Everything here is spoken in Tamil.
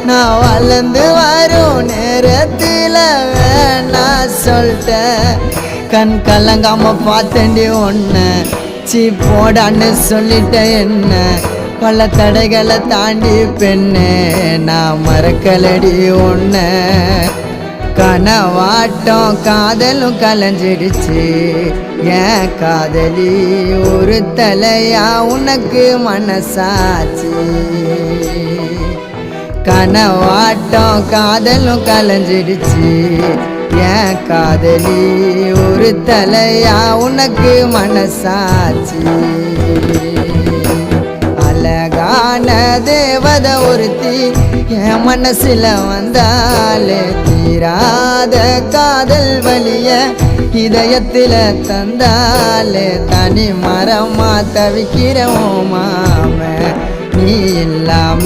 நான் வளர்ந்து வரும் நேரத்தில் வேணா சொல்லிட்டேன். கண் கலங்காம பார்த்தேன்டி ஒன்று சீ போடான்னு சொல்லிட்டேன். என்ன பல தடைகளை தாண்டி பெண்ணே நான் மறக்கலடி ஒன்று. கனவாட்டம் காதலும் கலைஞ்சிடுச்சு ஏன் காதலி ஒரு தலையா உனக்கு மனசாச்சு. கனவாட்டம் காதலும் கலைஞ்சிடுச்சு ஏன் காதலி ஒரு தலையா உனக்கு மனசாச்சு. அழகான தேவத ஒருத்தி என் மனசுல வந்தாலே தீராத காதல் வலிய இதயத்தில தந்தாலே தனி மரமா தவிக்கிறோம் மாம நீ இல்லாம